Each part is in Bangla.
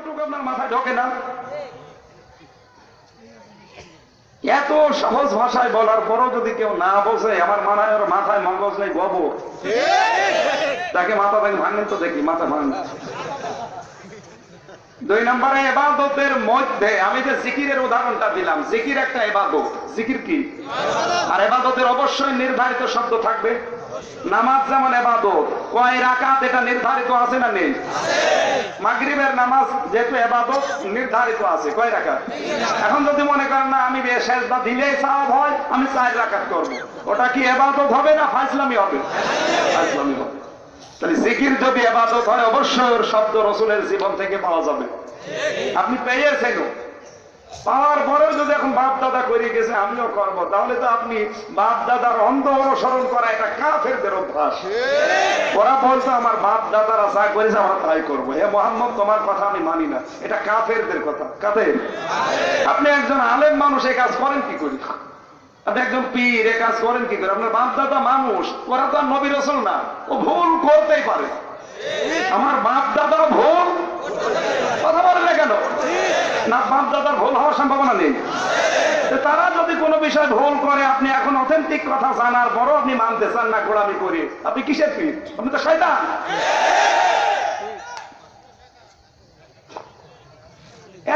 কথাটুকু আপনার মাথায় ঢোকে না? এত সহজ ভাষায় বলার পরও যদি কেউ না বোঝে, আমার মনে হয় ওর মাথায় মগজ নেই, গোবর। তাকে মাথা থেকে ভাঙেন তো দেখি, মাথা ভাঙেন। 2 নম্বরে ইবাদতের মধ্যে আমি যে জিকিরের উদাহরণটা দিলাম, জিকির একটা ইবাদত। জিকির কি? আর ইবাদতের অবশ্যই নির্ধারিত শব্দ থাকবে। নামাজ যেমন ইবাদত, কয় রাকাত এটা নির্ধারিত আছে না নেই? মাগরিবের নামাজ যেহেতু ইবাদত নির্ধারিত আছে, কয় রাকাত? এখন যদি মনে করেন না আমি সেজদা দিলেই সওয়াব হয়, আমি 4 রাকাত করব, ওটা কি ইবাদত হবে না ফাজলামি হবে? ফাজলামি হবে। তাহলে জিকির যদি ইবাদত হয়, অবশ্যই ওর শব্দ রাসূলের জীবন থেকে পাওয়া যাবে। আপনি পেয়েছেন, পাওয়ার পরেও যদি এখন বাপ দাদা করে গেছে আমিও করব, তাহলে তো আপনি বাপ দাদার অন্ধ অনুসরণ করা, এটা কাফেরদের অভ্যাস। ওরা বলতো আমার বাপ দাদারা যা করেছে আমরা তাই করবো, হে মুহাম্মদ তোমার কথা আমি মানি না, এটা কাফেরদের কথা। কাদের? আপনি একজন আলেম মানুষ, এই কাজ করেন কি করে? আপনি একজন পীর, এই কাজ করেন কি করে? আপনার বাপ দাদা মানুষ, ওরা তো আর নবী রাসূল না, ও ভুল করতেই পারে। আমার বাপ দাদার ভুল, কথা বলেন না কেন? না, বাপ দাদার ভুল হওয়ার সম্ভাবনা নেই। তারা যদি কোনো বিষয় ভুল করে, আপনি এখন অথেন্টিক কথা জানার পরও আপনি মানতে চান না, গোলামি করে, আপনি কিসের পীর? আপনি তো শয়তান।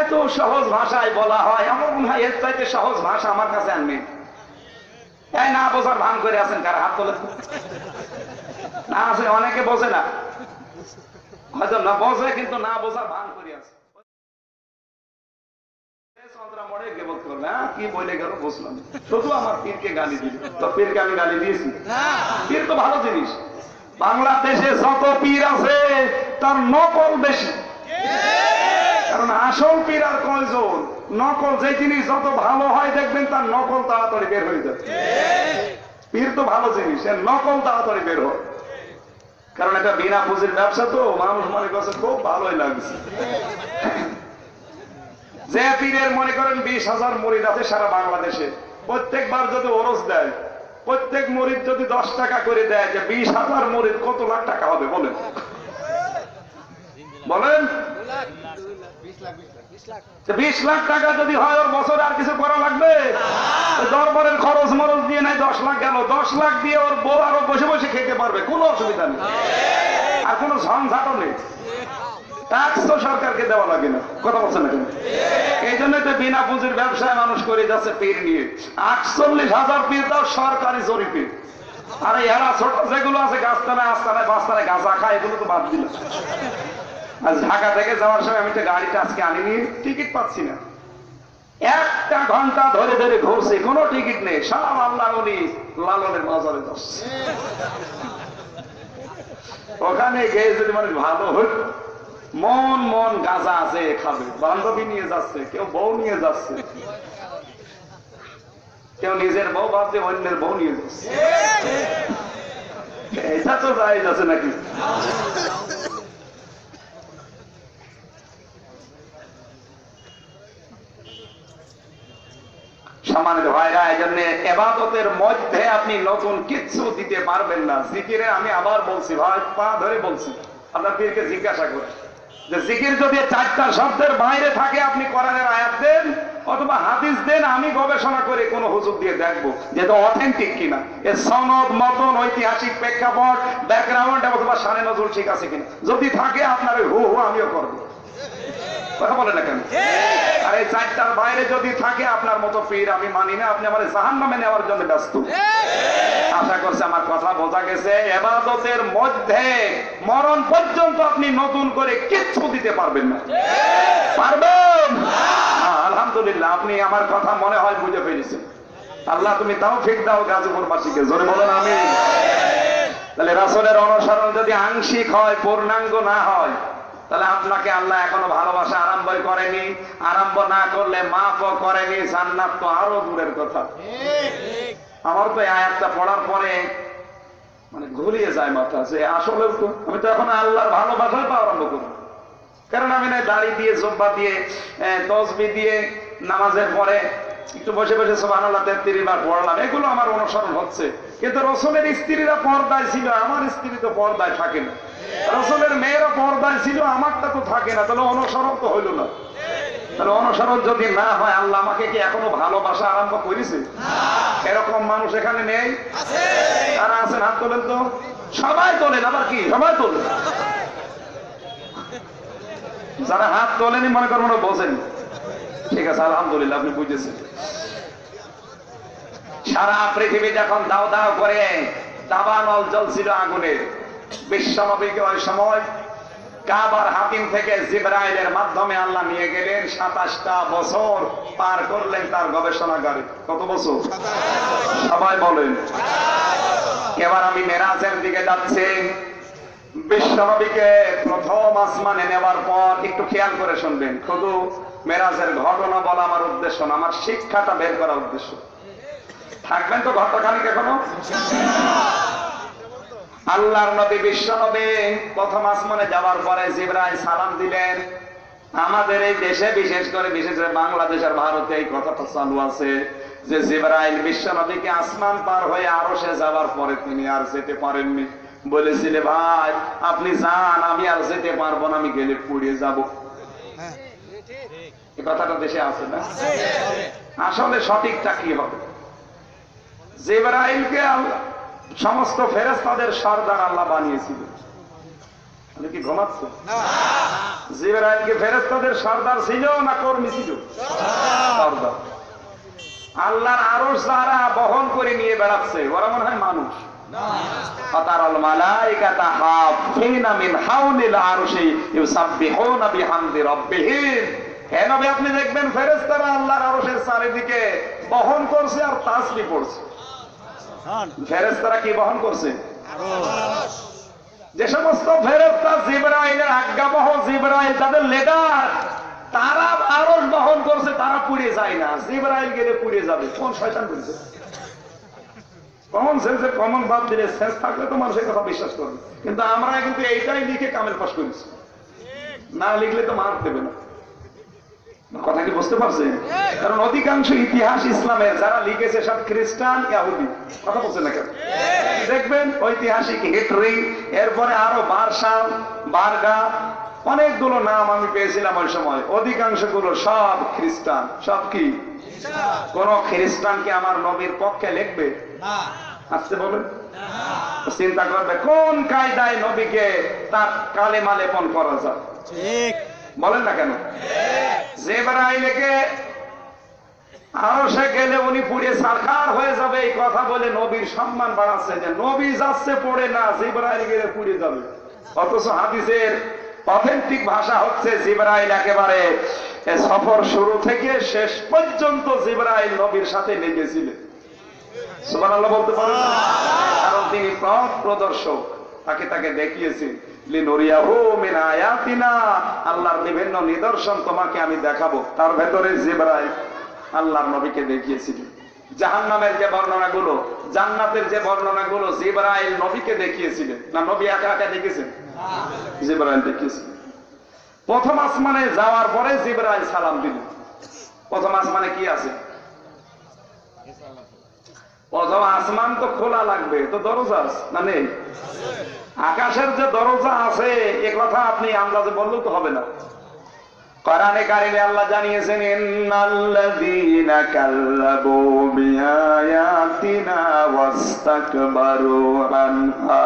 এত সহজ ভাষায় বলা হয়, আমার মনে হয় এর চাইতে সহজ ভাষা আমার কাছে আর নেই। এই না বোঝার ভান করে আছেন, কার হাত তোলে? না আছে, অনেকে বোঝে না, হয়তো না বোঝে কিন্তু না বোঝার ভান করে আছে। কি বলে গেল বুঝলাম, শুধু আমার পীরকে গালি দিল। তো পীরকে আমি গালি দিয়েছি? পীর তো ভালো জিনিস। বাংলাদেশে যত পীর আছে তার নকল বেশি, কারণ আসল পীর আর কয়জন? নকল যে জিনিস যত ভালো হয় দেখবেন তার নকল তাড়াতাড়ি বের হয়ে যায়। পীর তো ভালো জিনিস, এর নকল তাড়াতাড়ি বের হয়, কারণ এটা বিনা পুঁজির ব্যবসা, তো মানুষ মনে করছে খুব ভালোই লাগছে। যে পীরের মনে করেন 20,000 মুরিদ আছে সারা বাংলাদেশে, প্রত্যেকবার যদি ওরস দেয়, প্রত্যেক মুরিদ যদি 10 টাকা করে দেয়, যে 20,000 মুরিদ কত লাখ টাকা হবে বলেন? বলেন 20 লাখ টাকা যদি হয়, ওর বছরে আর কিছু করা লাগবে? দরবারের খরচ মরচ দিয়ে নাই 10 লাখ গেল, 10 লাখ দিয়ে ওর বউ আরো বসে বসে খেতে পারবে, কোনো অসুবিধা নেই, আর কোনো ঝঞ্ঝাটও নেই। ট্যাক্স তো সরকারকে দেওয়া লাগে না, কথা বলছে না কেন? এই জন্য তো বিনা পুঁজির ব্যবসায় মানুষ করে যাচ্ছে পীর নিয়ে। 48,000 পীর তাও সরকারি জরিপে। আরে এরা ছোট যেগুলো আছে গাছতলায় আস্তানায় বাস্তানায় গাঁজা খায়, এগুলো তো বাদ দিল। আজ ঢাকা থেকে যাওয়ার সময় আমি তো গাড়িটা আজকে আনিনি, টিকিট পাচ্ছি না। 1 ঘন্টা ধরে ধরে ঘুরছি, কোনো টিকিট নেই। সব আল্লাহ ওলি লালনের বাজারে যাচ্ছে। ওখানে গিয়ে যদি মানুষ ভালো হইত, মন মন গাঁজা আছে খাবে, বান্ধবী নিয়ে যাচ্ছে, কেউ বউ নিয়ে যাচ্ছে, কেউ নিজের বউ ভাবছে অন্যের বউ নিয়ে যাচ্ছে। এটা তো যাই যাচ্ছে নাকি? সম্মানিত ভাইরা, এই জন্য ইবাদতের মধ্যে আপনি নতুন কিচ্ছু দিতে পারবেন না। জিকিরে আমি আবার বলছি, ভাই পা ধরে বলছি, আপনার পীরকে জিজ্ঞাসা করে যে জিকির যদি 4টা শব্দের বাইরে থাকে, আপনি কোরআনের আয়াত দেন অথবা হাদিস দেন, আমি গবেষণা করে কোন হুজুর দিয়ে দেখবো যে এটা অথেন্টিক কিনা, এর সনদ মতন ঐতিহাসিক প্রেক্ষাপট ব্যাকগ্রাউন্ড অথবা শানে নজরুল ঠিক আছে কিনা। যদি থাকে আপনার ওই হু হু আমিও করবো, কথা বলে না কেন? আর এই 4টার বাইরে যদি থাকে আপনার মতো পীর আমি মানি না, আপনি আমার জাহান্নামে নেওয়ার জন্য ব্যস্ত। আশা করছি আমার কথা বোঝা গেছে। ইবাদতের মধ্যে মরণ পর্যন্ত আপনি নতুন করে কিচ্ছু দিতে পারবেন না। পারবেন? আলহামদুলিল্লাহ, আপনি আমার কথা মনে হয় বুঝে ফেলেছেন। আল্লাহ তুমি তৌফিক দাও গাজীপুরবাসীকে, জোরে বলেন আমিন। তাহলে রাসূলের অনুসরণ যদি আংশিক হয়, পূর্ণাঙ্গ না হয়, তাহলে আপনাকে আল্লাহ এখনো ভালোবাসা আরম্ভ করেনি, আরম্ভ না করলে মাফও করেনি, জান্নাত তো আরো দূরের কথা। আমার তো এই আয়াতটা পড়ার পরে মানে ঘুরিয়ে যায় মাথা, যে আসলে তো আমি তো এখন আল্লাহর ভালোবাসাই পাওয়া আরম্ভ করি। কারণ আমি না দাড়ি দিয়ে, জুব্বা দিয়ে, তসবিহ দিয়ে নামাজের পরে একটু বসে বসে সুবহানাল্লাহ 33 বার পড়লাম, এগুলো আমার অনুসরণ হচ্ছে। কিন্তু রাসূলের স্ত্রীরা পর্দায় ছিল, আমার স্ত্রী তো পর্দায় থাকে না। রাসূলের মেয়েরা পর্দায় ছিল, আমারটা তো থাকে না, তাহলে অনুসরণ তো হইল না। তাহলে অনুসরণ যদি না হয়, আল্লাহ আমাকে কি এখনো ভালোবাসা আরম্ভ করেছে? এরকম মানুষ এখানে নেই? তারা আছেন, হাত তোলেন তো। সবাই তোলেন, আবার কি সবাই তোলেন? যারা হাত তোলেনি মনে করবেন বোঝেন। ঠিক আছে, আলহামদুলিল্লাহ, আপনি বুঝেছেন। সারা পৃথিবী যখন দাও দাও করে দাবানল জ্বলছিল আগুনের, বিশ্বনবীকে ওই সময় কাবার হাতিম থেকে জিবরাইলের মাধ্যমে আল্লাহ নিয়ে গেলেন। 27টা বছর পার করলেন তার গবেষণাগারে। কত বছর? সবাই বলেন। এবার আমি মেরাজের দিকে যাচ্ছি। বিশ্বনবীকে প্রথম আসমানে নেওয়ার পর একটু খেয়াল করে শুনবেন। শুধু মেরাজের ঘটনা বলা আমার উদ্দেশ্য না, আমার শিক্ষাটা বের করা উদ্দেশ্য। থাকবেন তো ঘটনাখানিক এখনো? আল্লাহর নবী বিশ্বনবী প্রথম আসমানে যাওয়ার পরে জিবরাইল সালাম দিলেন। আমাদের এই দেশে বিশেষ করে বাংলাদেশ আর ভারতে এই কথাটা চালু আছে যে জিবরাইল বিশ্বনবীকে আসমান পার হয়ে আরশে যাওয়ার পরে তিনি আর যেতে পারেননি। বলেছিলে, ভাই আপনি যান, আমি আর যেতে পারবো না, আমি গেলে পুড়ে যাব। এই কথাটা দেশে আছে না? আসলে সঠিকটা কি হবে? জিবরাইলকে আল্লাহ সমস্ত ফেরেশতাদের সরদার আল্লাহ বানিয়েছিল। আপনি কি ঘুমাচ্ছে? জিবরাইলকে ফেরেশতাদের সরদার ছিল না কর্মী ছিল? সরদার। আল্লাহর আরশ যারা বহন করে নিয়ে বেড়াচ্ছে, ওরা মনে হয় মানুষ। ফাতারাল মালাইকাতা হাফিনা মিন হাওলিল আরশি ইউসাব্বিহুনা বিহামদি রাব্বিহিম। হে নবী, আপনি দেখবেন ফেরেশতারা আল্লাহর আরশের চারিদিকে বহন করছে আর তাসবিহ পড়ছে। ফেরেশতারা কি বহন করছে? যে সমস্ত ফেরেশতা জিবরাইলের আজ্ঞাবহ, জিবরাইল তাদের লিডার, তারা আরশ বহন করছে, তারা পুড়ে যায় না। জিবরাইল গেলে পুড়ে যাবে। কোন শয়তান বলছে? কমন সেন্সের কমন ভাব দিলে সেন্স থাকলে তো মানুষ এই কথা বিশ্বাস করবে। কিন্তু আমরা কিন্তু এইটাই লিখে কামেল পাস করেছি, না লিখলে তো মার দেবে না। কথা কি বুঝতে পারছেন? কারণ অধিকাংশ ইতিহাস ইসলামের যারা লিখেছে সব খ্রিস্টান, ইহুদি। কথা বলছেন না কেন? দেখবেন ঐতিহাসিক হিটরি, এরপরে আরো বারসাল, বার্গা, অনেকগুলো নাম আমি পেয়েছিলাম ওই সময়। অধিকাংশ গুলো সব খ্রিস্টান। সব কি? কোন খ্রিস্টান কি আমার নবীর পক্ষে লিখবে? আসতে বলেন। চিন্তা করবে কোন কায়দায় নবীকে তার কালেমা লেপন করা যায়। বলেন না কেন? জিবরাইলকে আরশে গেলে উনি পুড়ে ছারখার হয়ে যাবে, এই কথা বলে নবীর সম্মান বাড়াচ্ছে যে নবী যাচ্ছে পড়ে না, জিবরাইল গেলে পুড়ে যাবে। অথচ হাদিসের অথেন্টিক ভাষা হচ্ছে জিবরাইল একেবারে সফর শুরু থেকে শেষ পর্যন্ত জিবরাইল নবীর সাথে লেগেছিলেন। সুবহানাল্লাহ বলতে পারেন? কারণ তিনি পথ প্রদর্শক, তাকে দেখিয়েছেন। লিনুরিয়াহু মিন আয়াতিনা, আল্লাহর বিভিন্ন নিদর্শন তোমাকে আমি দেখাবো। তার ভেতরে জিবরাইল আল্লাহর নবীকে দেখিয়েছিলেন। জাহান্নামের যে বর্ণনাগুলো, জান্নাতের যে বর্ণনাগুলো, জিবরাইল নবীকে দেখিয়েছিলেন না নবী একা একা দেখেছেন? জিবরাইল দেখিয়েছিলেন। প্রথম আসমানে যাওয়ার পরে জিবরাইল সালাম দিলেন। প্রথম আসমানে কি আছে? প্রথম আসমান তো খোলা লাগবে, তো দরজা আছে না নেই? আকাশের যে দরজা আছে এ কথা আপনি আন্দাজে বললেও তো হবে না। কোরআনে কারিমে আল্লাহ জানিয়েছেন, ইন্নাল্লাযীনা কাল্লাবু বিআয়াতিনা ওয়াস্তাকবারু আনহা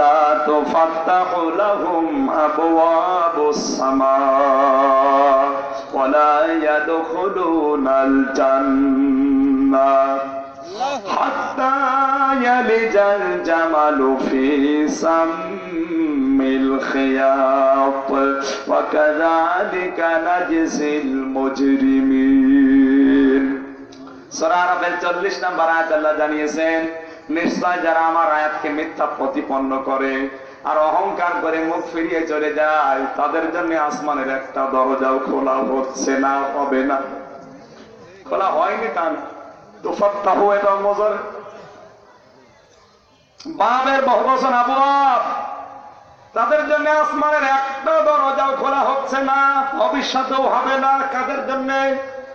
লা তুফাত্তাহু লাহুম আবওয়াবুস সামা ওয়া লা ইয়াদখুলুনাল জান্নাহ হাত্তা ইয়ালিজাল জামালু ফি সাম্মিল খিয়াত ওয়া কাযালিকা নাজজিল মুজরিমিন। সূরা আরাফের 40 নম্বর আয়াত আল্লাহ জানিয়েছেন, নিশ্চয় যারা আমার আয়াতকে মিথ্যা প্রতিপন্ন করে আর অহংকার করে মুখ ফিরিয়ে চলে যায়, তাদের জন্য আসমানের একটা দরজাও খোলা হচ্ছে না, হবে না। খোলা হয়নি তা না, তুফাত্তাহু এটা মজর বাবের বহুবচন আবওয়াব, তাদের জন্য আসমানের একটা দরজাও খোলা হচ্ছে না, ভবিষ্যতেও হবে না। কাদের জন্য?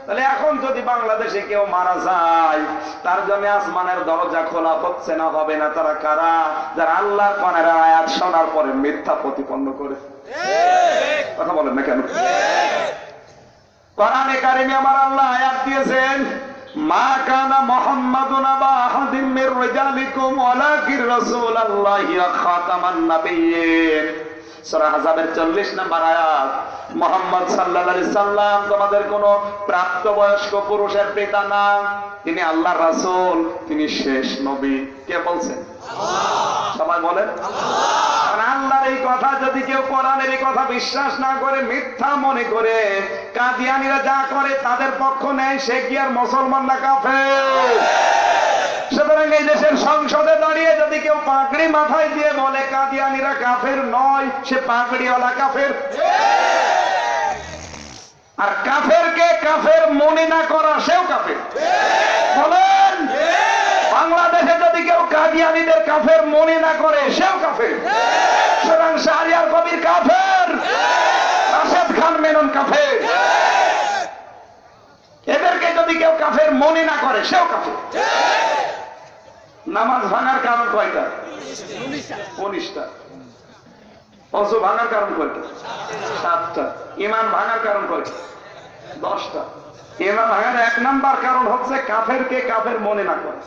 তাহলে এখন যদি বাংলাদেশে কেউ মারা যায়, তার জন্য আসমানের দরজা খোলা হচ্ছে না, হবে না? তারা কারা? যারা আল্লাহর কোরআনের আয়াত শোনার পরে মিথ্যা প্রতিপন্ন করে। কথা বলেন না কেন? কোরআনে কারিমে আমার আল্লাহ আয়াত দিয়েছেন, মা কানা মুহাম্মাদুন আবা আহাদিম মির রিজালিকুম ওয়ালাকিন রাসূলুল্লাহি ওয়া খাতামান নাবিয়্যিন। সূরা আহজাবের 40 নম্বর আয়াত। মুহাম্মদ সাল্লাল্লাহু আলাইহি সাল্লাম তোমাদের কোন প্রাপ্তবয়স্ক পুরুষের পিতা না, তিনি আল্লাহর রাসূল, তিনি শেষ নবী। কে বলছেন? আল্লাহ। সবাই বলেন আল্লাহ। আল্লাহর এই কথা যদি কেউ কোরআনের এই কথা বিশ্বাস না করে, মিথ্যা মনে করে, কাদিয়ানীরা যা করে তাদের পক্ষ নেয়, সে কি আর মুসলমান না কাফের? সুতরাং এই দেশের সংসদে দাঁড়িয়ে যদি কেউ পাগড়ি মাথায় দিয়ে বলে কাদিয়ানীরা কাফের নয়, সে পাগড়িওয়ালা কাফের। আর কাফেরকে কাফের মনে না করা, সেও কাফের। বলেন বাংলাদেশে যদি কেউ কাদিয়ানীদের কাফের মনে না করে, সেও কাফের। সুতরাং শাহরিয়ার কবির কাফের, রাশেদ খান মেনন কাফের। এদেরকে যদি কেউ কাফের মনে না করে, সেও কাফের। নামাজ ভাঙার কারণ কয়টা? 19টা। অজু ভাঙার কারণ কয়টা? 7টা। ঈমান ভাঙার কারণ কয়টা? 10টা। ঈমান ভাঙার 1 নাম্বার কারণ হচ্ছে কাফেরকে কাফের মনে না করে।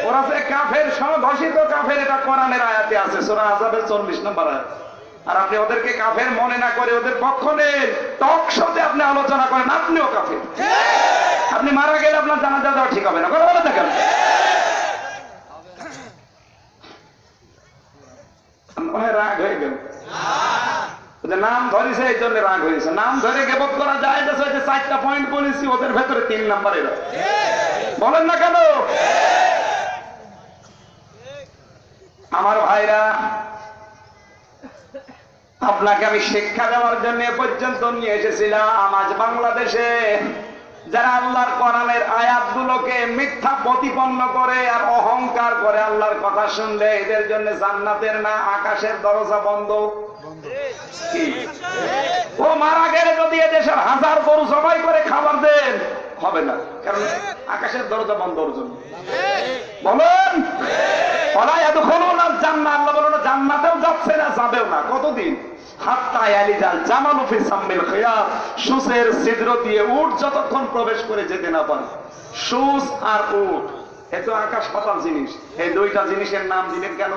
ওরা যে কাফের, সংঘোষিত কাফের, এটা কোরআনের আয়াতে আছে, সূরা আহজাবের 40 নম্বর আয়াত। আর আপনি ওদেরকে কাফের মনে না করে ওদের পক্ষ নেন, টক শোতে আপনি আলোচনা করেন, আপনিও কাফের। আপনি মারা গেলে আপনার জানাজা দেওয়া ঠিক হবে না। কথা বলে দেখেন, রাগ হয়ে গেল, নাম ধরেছে এই জন্য রাগ হয়েছে। নাম ধরে গেবত করা যায়, 4টা পয়েন্ট বলেছি, ওদের ভেতরে 3 নাম্বারে। বলেন না কেন? আমার ভাইরা, আপনাকে আমি শিক্ষা দেওয়ার জন্য এ পর্যন্ত নিয়ে এসেছিলাম। আজ বাংলাদেশে যারা আল্লাহর কোরআনের আয়াতগুলোকে মিথ্যা প্রতিপন্ন করে আর অহংকার করে, আল্লাহর কথা শুনলে এদের জন্য জান্নাতের না আকাশের দরজা বন্ধ। ও মারা গেলে যদি এদেশের 1000 গরু জবাই করে খাবার দেন, হবে না, কারণ আকাশের দরজা বন্ধ ওর জন্য। বলেন ওলা ইয়াদখুলুনাল জান্নাহ, আল্লাহ বলেন জান্নাতেও যাচ্ছে না, যাবেও না। কতদিন? হাত্তা ইয়ালিজাল জামালু ফি সাম্মিল খিয়াত, সূচের ছিদ্র দিয়ে উট যতক্ষণ প্রবেশ করে যেতে না পারে। সূচ আর উট এ তো আকাশ পাতাল জিনিস। এই দুইটা জিনিসের নাম দিলেন কেন?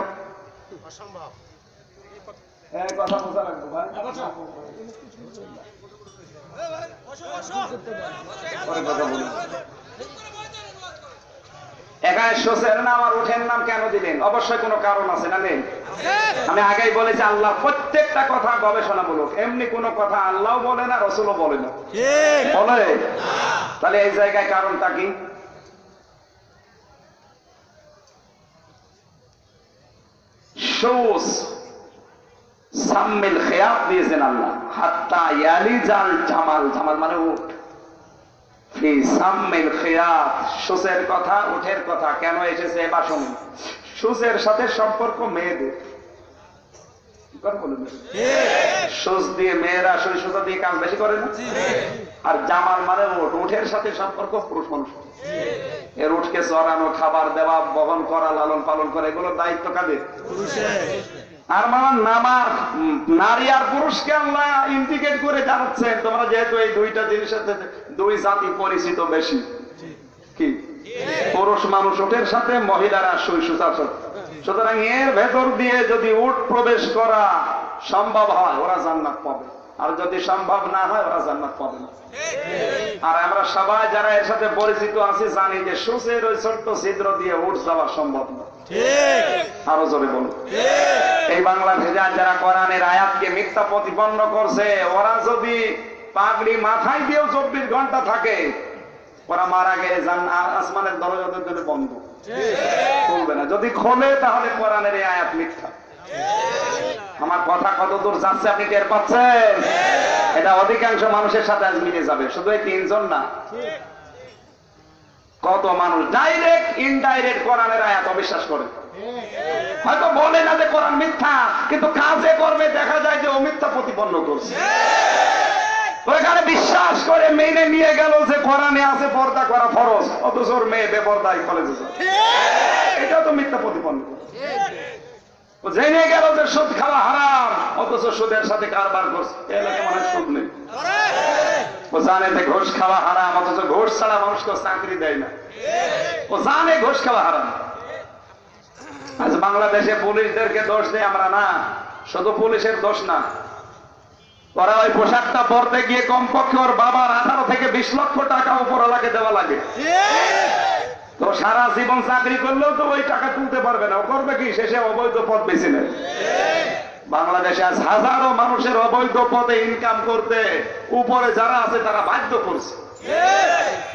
অসম্ভব। এই কথা বোঝা লাগবে ভাই। এখানে সূচের নাম আর উটের নাম কেন দিলেন? অবশ্যই কোনো কারণ আছে না? নেই? আমি আগেই বলেছি আল্লাহ প্রত্যেকটা কথা গবেষণামূলক। এমনি কোনো কথা আল্লাহও বলে না, রাসূলও বলে না। বলে? তাহলে এই জায়গায় কারণটা কি? সূচ সাম্মিল খিয়াত দিয়েছেন আল্লাহ, হাত্তা ইয়ালিজাল জামাল, জামাল মানে উট, ফি সাম্মিল খিয়াত, সূচের কথা, উটের কথা কেন এসেছে এবার শুনুন। সূচের সাথে সম্পর্ক মেয়েদের। সূচ দিয়ে মেয়েরা সুই সুতা দিয়ে কাজ বেশি করে না? আর জামাল মানে উট, উটের সাথে সম্পর্ক পুরুষ মানুষ। এর উটকে চড়ানো, খাবার দেওয়া, বহন করা, লালন পালন করা, এগুলোর দায়িত্ব কাদের? আর মানে নামার নারী আর পুরুষকে আল্লাহ ইন্ডিকেট করে জানাচ্ছেন, তোমরা যেহেতু এই দুইটা জিনিসের সাথে দুই জাতি পরিচিত বেশি। কি? পুরুষ মানুষ উটের সাথে, মহিলারা সুই সুতার সাথে। সুতরাং এর ভেতর দিয়ে যদি উট প্রবেশ করা সম্ভব হয়, ওরা জান্নাত পাবে। আর যদি সম্ভব না হয়, ওরা জান্নাত পাবে না। আর আমরা সবাই যারা এর সাথে পরিচিত আছি জানি যে সূচের ওই ছোট্ট ছিদ্র দিয়ে উট যাওয়া সম্ভব না। আরো জোরে বলুন। এই বাংলাদেশে যারা কোরআনের আয়াতকে মিথ্যা প্রতিপন্ন করছে, ওরা যদি পাগড়ি মাথায় দিয়েও 24 ঘন্টা থাকে, ওরা মারা গেলে আসমানের দরজা ওদের জন্য বন্ধ, খুলবে না। যদি খোলে তাহলে কোরআনের এই আয়াত মিথ্যা। আমার কথা কত দূর যাচ্ছে আপনি টের পাচ্ছেন? এটা অধিকাংশ মানুষের সাথে আজ মিলে যাবে, শুধু এই 3 জন না। কত মানুষ ডাইরেক্ট ইনডাইরেক্ট কোরআনের আয়াত অবিশ্বাস করে। হয়তো বলে না যে কোরআন মিথ্যা, কিন্তু কাজে করবে দেখা যায় যে ও মিথ্যা প্রতিপন্ন করছে। ওখানে বিশ্বাস করে মেনে নিয়ে গেল যে কোরআনে আছে পর্দা করা ফরজ, অথচ ওর মেয়ে বেপর্দায় কলেজে যায়। এটা তো মিথ্যা প্রতিপন্ন। জেনে গেল যে সুদ খাওয়া হারাম, অথচ সুদের সাথে কারবার করছে। এলাকায় মনে হয় সুদ নেই। ও জানে যে ঘুষ খাওয়া হারাম, অথচ ঘুষ ছাড়া মানুষকে চাকরি দেয় না। ও জানে ঘুষ খাওয়া হারাম। আজ বাংলাদেশে পুলিশদেরকে দোষ দেয় আমরা না, শুধু পুলিশের দোষ না, ওরা ওই পোশাকটা পরতে গিয়ে কমপক্ষে ওর বাবার 18 থেকে 20 লক্ষ টাকা উপরওয়ালাকে দেওয়া লাগে। তো সারা জীবন চাকরি করলেও তো ওই টাকা তুলতে পারবে না। ও করবে কি? শেষে অবৈধ পথ বেছে নেয়। বাংলাদেশে আজ হাজারো মানুষের অবৈধ পথে ইনকাম করতে উপরে যারা আছে তারা বাধ্য করছে।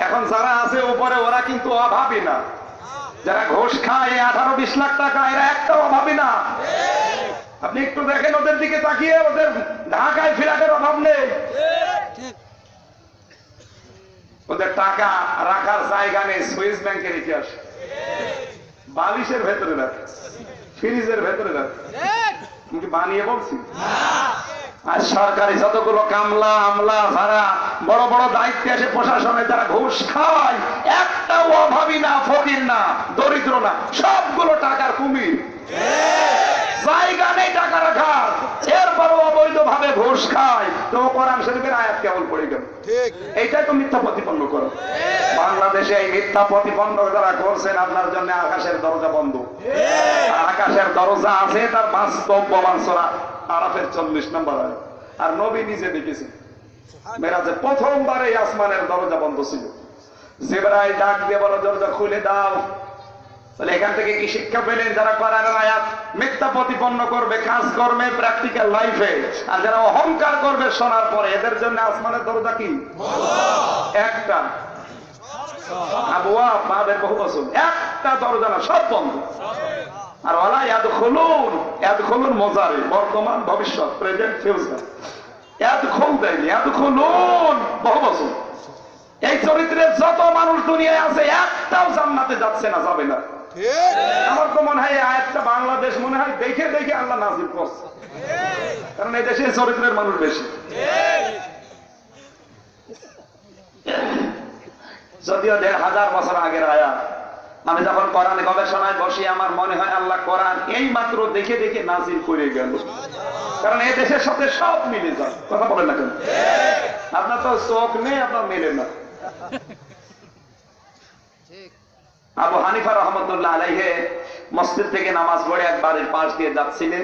এখন যারা আছে উপরে ওরা কিন্তু অভাবী না। যারা ঘুষ খায় 18-20 লাখ টাকা, এরা একটা অভাবী না। আপনি একটু দেখেন ওদের দিকে তাকিয়ে, ওদের ঢাকায় ফ্ল্যাটের অভাব নেই। ওদের টাকা রাখার জায়গা নেই, সুইস ব্যাংকে রেখে আসে, বালিশের ভেতরে রাখে, ফ্রিজের ভেতরে রাখে। আমি বানিয়ে বলছি। আর সরকারি যতগুলো কামলা আমলা যারা বড় বড় দায়িত্বে আসে প্রশাসনে, যারা ঘুষ খায়, একটাও অভাবী না, ফকির না, দরিদ্র না, সবগুলো টাকার কুমির। জায়গা নেই টাকা রাখার, এরপরও অবৈধ ভাবে ঘুষ খায়। তো কোরআন শরীফের আয়াত কেমন পড়ে গেল? এইটাই তো মিথ্যা প্রতিপন্ন করো। বাংলাদেশে এই মিথ্যা প্রতিপন্ন যারা করছেন, আপনার জন্য আকাশের দরজা বন্ধ। আকাশের দরজা আছে, তার বাস্তব প্রমাণ সূরা আরাফের 40 নম্বর আয়াত। আর নবী নিজে দেখেছেন মেরাজে প্রথমবার এই আসমানের দরজা বন্ধ ছিল। জিবরাইল ডাক দিয়ে বলো, দরজা খুলে দাও। তাহলে এখান থেকে কি শিক্ষা পেলেন? যারা কোরআনের আয়াত মিথ্যা প্রতিপন্ন করবে কাজ কর্মে, প্র্যাকটিক্যাল লাইফে, আর যারা অহংকার করবে শোনার পরে, এদের জন্য আসমানের দরজা কি? একটা। আবওয়াব বাবের বহু বচন, একটা দরজা না, সব বন্ধ। আর ওয়ালা ইয়াদখুলুন, ইয়াদখুলুন মুজারি, বর্তমান ভবিষ্যৎ, প্রেজেন্ট ফিউচার। ইয়াদখুল দেয়নি, ইয়াদখুলুন বহু বচন। এই চরিত্রের যত মানুষ দুনিয়ায় আছে, একটাও জান্নাতে যাচ্ছে না, যাবে না। আমার তো মনে হয় আয়াতটা বাংলাদেশ মনে হয় দেখে দেখে আল্লাহ নাযিল করছে, কারণ এই দেশে চরিত্রের মানুষ বেশি। যদিও 1500 বছর আগের আয়াত। আমি যখন কোরআন গবেষণায় বসি, আমার মনে হয় আল্লাহ কোরআন এই মাত্র দেখে দেখে নাযিল করে গেল, কারণ এই দেশের সাথে সব মিলে যায়। কথা বলেন না কেন? আপনার তো চোখ নেই, আপনার মিলে না। আবু হানিফা রহমতুল্লাহ আলাইহি মসজিদ থেকে নামাজ পড়ে এক বাড়ির পাশ দিয়ে যাচ্ছিলেন,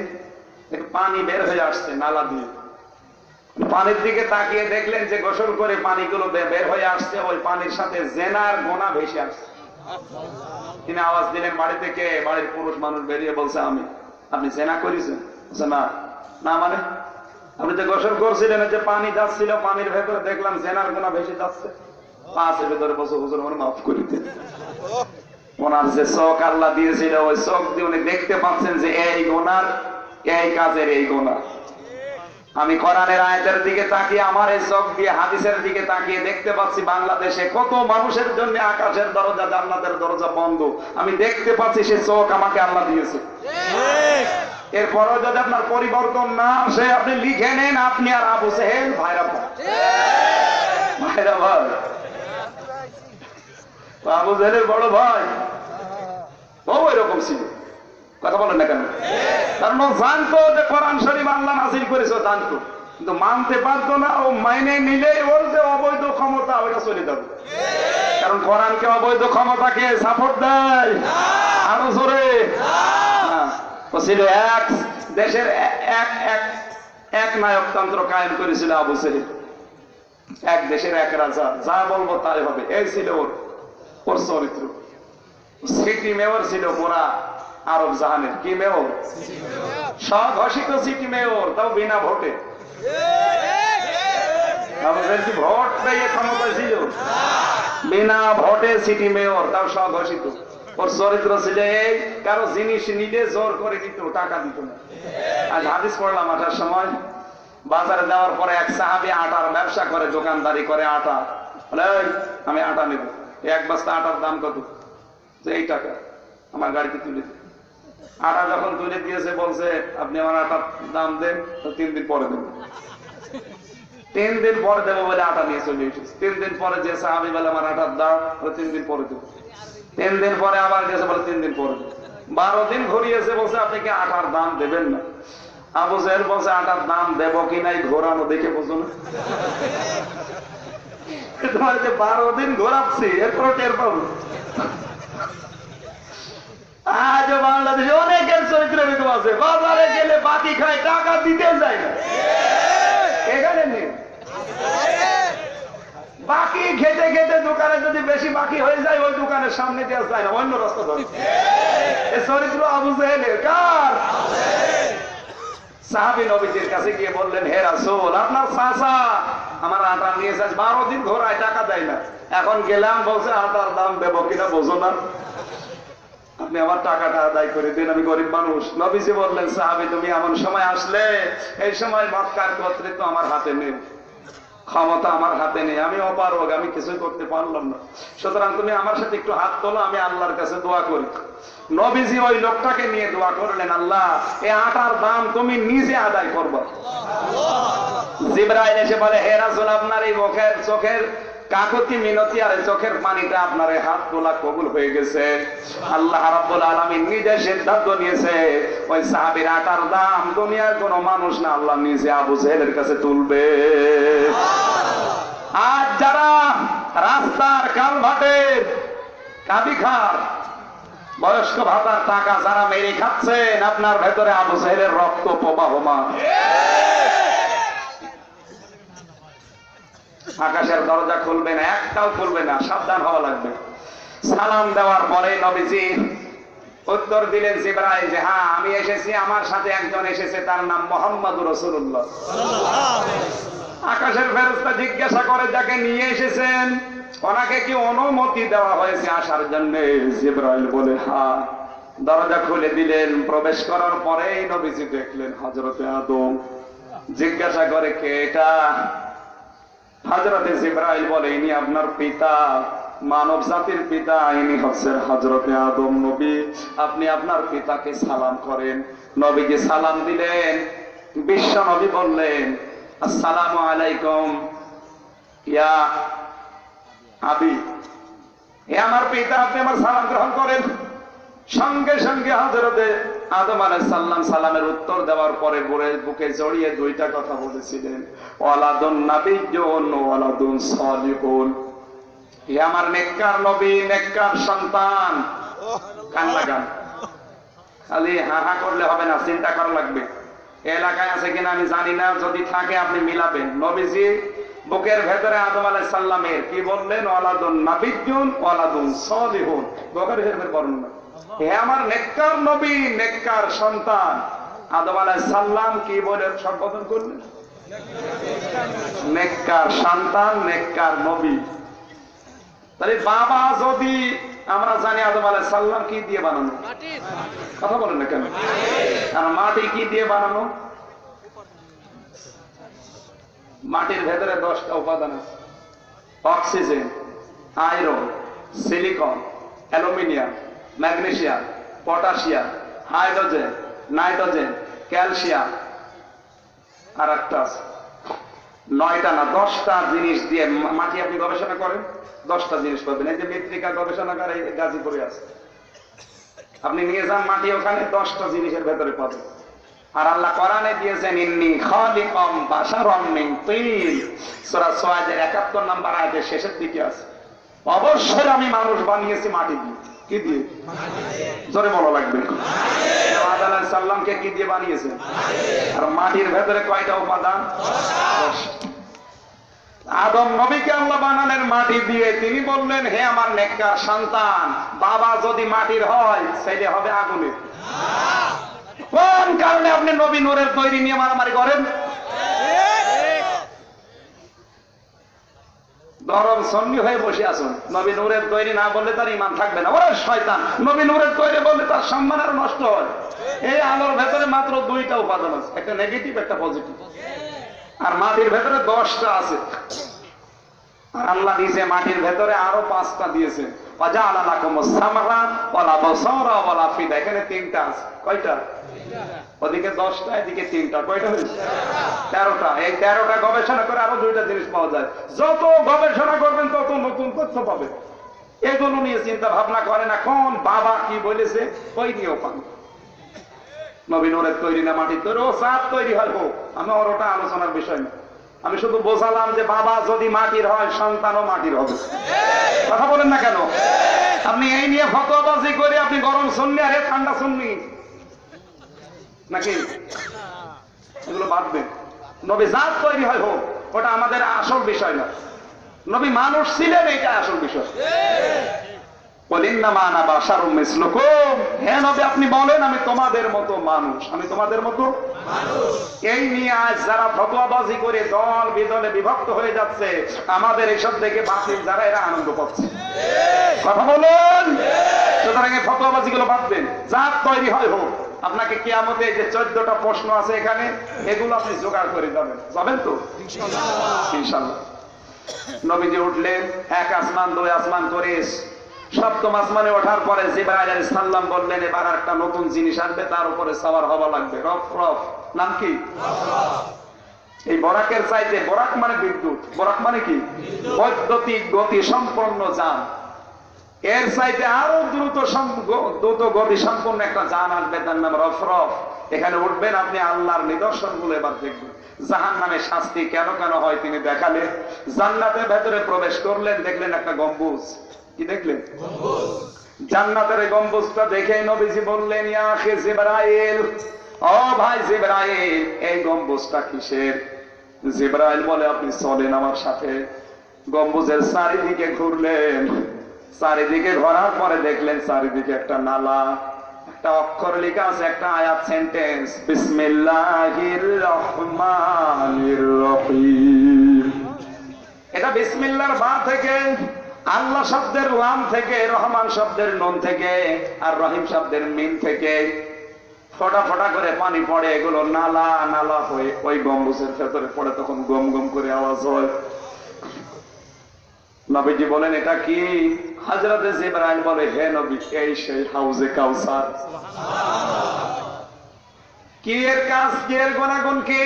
পানি বের হয়ে আসছে নালা দিয়ে। পানির দিকে তাকিয়ে দেখলেন যে গোসল করে পানিগুলো বের হয়ে আসছে, ওই পানির সাথে জেনার গোনা ভেসে আসছে। তিনি আওয়াজ দিলেন বাড়ি থেকে। বাড়ির পুরুষ মানুষ বেরিয়ে বলছে, আমি। আপনি জেনা করেছেন? না। না মানে? আপনি যে গোসল করছিলেন, যে পানি যাচ্ছিল, পানির ভেতরে দেখলাম জেনার গোনা ভেসে যাচ্ছে। পাঁচের ভেতরে বসে হুজুর মানে মাফ করে দিন। ওনার যে চোখ আল্লাহ দিয়েছিল, ওই চোখ দিয়ে উনি দেখতে পাচ্ছেন যে এই গোনার, এই কাজের এই গোনা। আমি কোরআনের আয়াতের দিকে তাকিয়ে, আমার এই চোখ দিয়ে হাদিসের দিকে তাকিয়ে দেখতে পাচ্ছি বাংলাদেশে কত মানুষের জন্য আকাশের দরজা, জান্নাতের দরজা বন্ধ। আমি দেখতে পাচ্ছি সে চোখ আমাকে আল্লাহ দিয়েছে। এরপরও যদি আপনার পরিবর্তন না আসে, আপনি লিখে নেন, আপনি আর আবু সেহেল ভাইরা ভাই। আবু জেহেলের বড় ভাই ও এরকম ছিল। কথা বলেন না কেন? কারণ ও জানতো যে কোরআন শরীফ আল্লাহ নাযিল করেছে, জানতো, কিন্তু মানতে পারতো না। ও মাইনে নিলে ওর যে অবৈধ ক্ষমতা, ওটা চলে যাবে। কারণ কোরআনকে অবৈধ ক্ষমতাকে সাপোর্ট দেয় আরো জোরে। ও ছিল এক দেশের এক নায়কতন্ত্র কায়েম করেছিল আবু সেহেল। এক দেশের এক রাজা, যা বলবো তাই হবে, এই ছিল ওর চরিত্র। সিটি মেয়র ছিল পুরা আরব জাহানের। কি মেয়র? স্বঘোষিত সিটি মেয়র, তাও বিনা ভোটে। কি ভোট পেয়ে ক্ষমতা ছিল? বিনা ভোটে সিটি মেয়র, তাও স্বঘোষিত। ওর চরিত্র ছিল এই, কারো জিনিস নিলে জোর করে দিত, টাকা দিত না। আজ হাদিস পড়লাম আসার সময়, বাজারে যাওয়ার পরে এক সাহাবী আটার ব্যবসা করে, দোকানদারি করে আটা। বলে আমি আটা নেব, এক বস্তা আটার দাম কত? এই টাকা, আমার গাড়িতে তুলে দিন। আটা যখন তুলে দিয়েছে, বলছে আপনি আমার আটার দাম দেন, তো 3 দিন পরে দেবেন। 3 দিন পরে দেবো বলে আটা নিয়ে চলে এসেছে। 3 দিন পরে যে সাহাবী বলে আমার আটার দাম, 3 দিন পরে দেবো। 3 দিন পরে আবার গেছে, বলে 3 দিন পরে দেবো। 12 দিন ঘুরিয়েছে, বলছে আপনি কি আটার দাম দেবেন না? আবু জাহেল বলছে আটার দাম দেবো কি নাই ঘোরানো দেখে বুঝো না। তোমার যে 12 দিন ঘোরাচ্ছি এরপর টের পাবো। আজ বাংলাদেশে অনেকের চরিত্র বিদ্যুৎ আছে, বাজারে গেলে বাকি খায়, টাকা দিতে যায় না। এখানে নেই বাকি, খেতে খেতে দোকানে যদি বেশি বাকি হয়ে যায় ওই দোকানের সামনে দেওয়া যায় না, অন্য রাস্তা ধরে। এই চরিত্র আবু জাহেলের। কার? সাহাবী নবীজির কাছে গিয়ে বললেন, হে রাসূল, আপনার চাচা আমার আটা নিয়ে যায়, 12 দিন ঘোরায়, টাকা দেয় না। এখন গেলাম, বলছে আটার দাম দেবো কিনা বোঝো না, আপনি আমার টাকাটা আদায় করে দিন, আমি গরিব মানুষ। নবীজি বললেন, সাহাবী তুমি এমন সময় আসলে, এই সময় মক্কার কর্তৃত্ব আমার হাতে নেই, ক্ষমতা আমার হাতে নেই, আমি অপারগ, আমি কিছুই করতে পারলাম না, সুতরাং তুমি আমার সাথে একটু হাত তোলো, আমি আল্লাহর কাছে দোয়া করি। নবীজি ওই লোকটাকে নিয়ে দোয়া করলেন, আল্লাহ এই আটার দাম তুমি নিজে আদায় করবা। জিবরাইল এসে বলে, হে রাসূল, আপনার এই মুখের চোখের কাকুতি মিনতি আর চোখের পানিটা আপনার হাত তোলা কবুল হয়ে গেছে। আল্লাহ রাব্বুল আলামিন নিজে সিদ্ধান্ত নিয়েছে ওই সাহাবীর আটার দাম দুনিয়ার কোন মানুষ না, আল্লাহ নিজে আবু জাহেলের কাছে তুলবে। আজ যারা রাস্তার কালভাটের কাবি খার বয়স্ক ভাতার টাকা যারা মেরে খাচ্ছেন, আপনার ভেতরে আবু জাহেলের রক্ত প্রবাহমান। আকাশের দরজা খুলবে না, একটাও খুলবে না, সাবধান হওয়া লাগবে। সালাম দেওয়ার পরে নবীজি উত্তর দিলেন জিবরাইল যে হ্যাঁ আমি এসেছি, আমার সাথে একজন এসেছে, তার নাম মুহাম্মদুর রাসূলুল্লাহ। আকাশের ফেরেশতা জিজ্ঞাসা করে, যাকে নিয়ে এসেছেন ওনাকে কি অনুমতি দেওয়া হয়েছে আসার জন্য? জিবরাইল বলে হ্যাঁ। দরজা খুলে দিলেন, প্রবেশ করার পরেই নবীজি দেখলেন হযরতে আদম। জিজ্ঞাসা করে, কে এটা? হযরতে জিবরাইল বলে, ইনি আপনার পিতা, মানব জাতির পিতা, ইনি হচ্ছেন হযরতে আদম নবী, আপনি আপনার পিতাকে সালাম করেন। নবীকে সালাম দিলেন। বিশ্ব নবী বললেন, আসসালামু আলাইকুম ইয়া আবি, হে আমার পিতা, আপনি আমার সালাম গ্রহণ করেন। সঙ্গে সঙ্গে হযরতে আদম আলাইহিস সালাম সালামের উত্তর দেওয়ার পরে বুকে জড়িয়ে দুইটা কথা বলেছিলেন, ওয়ালাদুন নাবিয়্যুন ওয়ালাদুন সালিহুন, হে আমার নেককার নবী, নেককার সন্তান। কান লাগান, খালি হা হা করলে হবে না, চিন্তা করা লাগবে। এলাকায় আছে কিনা আমি জানি না, যদি থাকে আপনি মিলাবেন। নবীজি বুকের ভেতরে আদম আলাইহিস সালামের কি বললেন? ওয়ালাদুন নাবিয়্যুন ওয়ালাদুন সালিহুন, বুকের ভেতরে বর্ণনা। হে আমার নেককার নবী, নেককার সন্তান। আদম আলাইহিস সালাম কি বলে সম্বোধন করলেন? নেককার সন্তান, নেককার নবী। তাহলে বাবা যদি, আমরা জানি আদম আলাইহিস সালাম কি দিয়ে বানানো, কথা বলেন না কেন? আর মাটি কি দিয়ে বানানো? মাটির ভেতরে 10টা উপাদান আছে, oxygen, iron, silicon, aluminium, magnesium, potassium, hydrogen, nitrogen, calcium, আর একটা আছে 9টা না 10টা জিনিস দিয়ে মাটি আপনি গবেষণা করেন, 10টা জিনিস পাবেন। এই যে মৃত্তিকা গবেষণাগার এই গাজীপুরে আছে, আপনি নিয়ে যান মাটি, ওখানে 10টা জিনিসের ভেতরে পাবেন। আর আল্লাহ কোরআনে দিয়েছেন, ইন্নী খালিকুম বাশারাম মিন তিন, সূরা সুয়াদের 71 নম্বর আয়াতের শেষের দিকে আছে, অবশ্যই আমি মানুষ বানিয়েছি মাটি দিয়ে। কি দিয়ে? জোরে বলা লাগবে। আদম আলাইহিস সালামকে কি দিয়ে বানিয়েছেন? আর মাটির ভেতরে কয়টা উপাদান? 10। আদম নবীকে আল্লাহ বানালেন মাটি দিয়ে। তিনি বললেন, হে আমার নেককার সন্তান, বাবা যদি মাটির হয় ছেলে হবে আগুনের। কোন কারণে আপনি নবী নূরের তৈরি নিয়ে মারামারি করেন? গরম সন্নি হয়ে বসে আছেন। নবী নূরের তৈরি না বললে তার ঈমান থাকবে না। ওরে শয়তান, নবী নূরের তৈরি বললে তার সম্মান আর নষ্ট হয়। এই আলোর ভেতরে মাত্র 2টা উপাদান আছে, একটা নেগেটিভ, একটা পজিটিভ। আর মাটির ভেতরে 10টা আছে। আর আল্লাহ নিজে মাটির ভেতরে আরো 5টা দিয়েছে। ওয়াজাআলা লাকুমুস সামআ ওয়াল আবসারা ওয়াল আফিদা, এখানে তিনটা আছে। কয়টা? ওদিকে 10টা, এদিকে 3টা। কয়টা হয়েছে? 13টা। এই 13টা গবেষণা করে আরো 2টা জিনিস পাওয়া যায়। যত গবেষণা করবেন তত নতুন তথ্য পাবেন। এগুলো নিয়ে চিন্তা ভাবনা করেন। এখন বাবা কি বলেছে ওই নিয়েও পান। নবী নূরের তৈরি না মাটির তৈরি, ও চাঁদ তৈরি হয় হোক, আমি ওর ওটা আলোচনার বিষয় না। আমি শুধু বোঝালাম যে বাবা যদি মাটির হয় সন্তানও মাটির হবে। কথা বলেন না কেন? আপনি এই নিয়ে ফতোয়াবাজি করে আপনি গরম শুননি আর ঠান্ডা শুননি নাকি? এগুলো বাদবেন। নবী জাত তৈরি হয় হোক, ওটা আমাদের আসল বিষয় না। নবী মানুষ ছিলেন, এটা আসল বিষয়। হ্যাঁ নবী, আপনি বলেন আমি তোমাদের মতো মানুষ, আমি তোমাদের মতো মানুষ। এই নিয়ে আজ যারা ফতোয়াবাজি করে দল বিদলে বিভক্ত হয়ে যাচ্ছে, আমাদের এসব দেখে বাতিল যারা, এরা আনন্দ পাচ্ছে। কথা বলুন। সুতরাং এই ফতোয়াবাজি গুলো বাদবেন। জাত তৈরি হয় হোক, আপনাকে কিয়ামতে যে 14টা প্রশ্ন আছে এখানে, এগুলো আপনি জোগাড় করে যাবেন। যাবেন তো ইনশাআল্লাহ। নবীজি উঠলেন, 1 আসমান 2 আসমান করে 7ম আসমানে ওঠার পরে জিবরাইল আলাইহিস সালাম বললেন এবার একটা নতুন জিনিস আসবে, তার উপরে সওয়ার হওয়া লাগবে। রফ রফ নাম কি? এই বরাকের চাইতে, বরাক মানে বিদ্যুৎ, বরাক মানে কি? বৈদ্যুতিক গতি সম্পন্ন যান। এর চাইতে আরো দ্রুত গতি সম্পন্ন একটা যান আসবে, তার নাম রফ রফ। এখানে উঠবেন, আপনি আল্লাহর নিদর্শন গুলো এবার দেখবেন। জাহান্নামে শাস্তি কেন কেন হয় তিনি দেখালেন। জান্নাতের ভেতরে প্রবেশ করলেন, দেখলেন একটা গম্বুজ। কি দেখলেন? জান্নাতের গম্বুজটা দেখে নবীজি বললেন, ইয়া আখি জিবরাইল, ও ভাই জিবরাইল, এই গম্বুজটা কিসের? জিবরাইল বলে, আপনি চলেন আমার সাথে। গম্বুজের চারিদিকে ঘুরলেন, চারিদিকে ঘোরার পরে দেখলেন চারিদিকে একটা নালা, একটা অক্ষর লেখা আছে, একটা আয়াত, সেন্টেন্স, বিসমিল্লাহির রহমানির রহিম। এটা বিসমিল্লাহর বা থেকে, আল্লাহ শব্দের লাম থেকে, রহমান শব্দের নুন থেকে, আর রহিম শব্দের মিম থেকে ফোটা ফোটা করে পানি পড়ে। এগুলো নালা নালা হয়ে ওই গম্বুজের ভেতরে পড়ে, তখন গম গম করে আওয়াজ হয়। নবীজি বলেন এটা কি? হযরতে জিবরাইল বলে, হে নবী, এই সেই হাউজে কাউসার। কি এর কাজ, কি এর গুণাগুণ কি?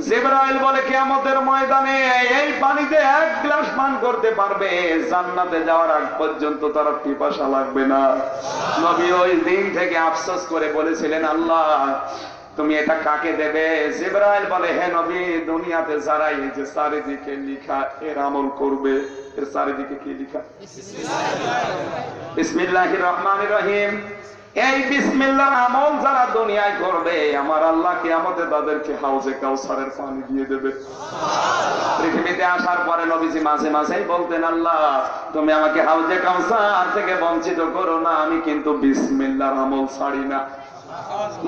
জিবরাইল বলে, কিয়ামতের ময়দানে এই পানিতে 1 গ্লাস পান করতে পারবে, জান্নাতে যাওয়ার আগ পর্যন্ত তার পিপাসা লাগবে না। নবী ওই দিন থেকে আফসোস করে বলেছিলেন, আল্লাহ তুমি এটা কাকে দেবে? জিবরাইল বলে, হে নবী, দুনিয়াতে যারা এই যে চারিদিকে লিখা এর আমল করবে। এর চারিদিকে কি লিখা? বিসমিল্লাহির রহমানির রহিম। এই বিসমিল্লাহর আমল যারা দুনিয়ায় করবে, আমার আল্লাহ কিয়ামতে তাদেরকে হাউজে কাউসারের পানি দিয়ে দেবে। পৃথিবীতে আসার পরে নবীজি মাঝে মাঝেই বলতেন, আল্লাহ তুমি আমাকে হাউজে কাউসার থেকে বঞ্চিত করো না, আমি কিন্তু বিসমিল্লাহর আমল ছাড়ি না।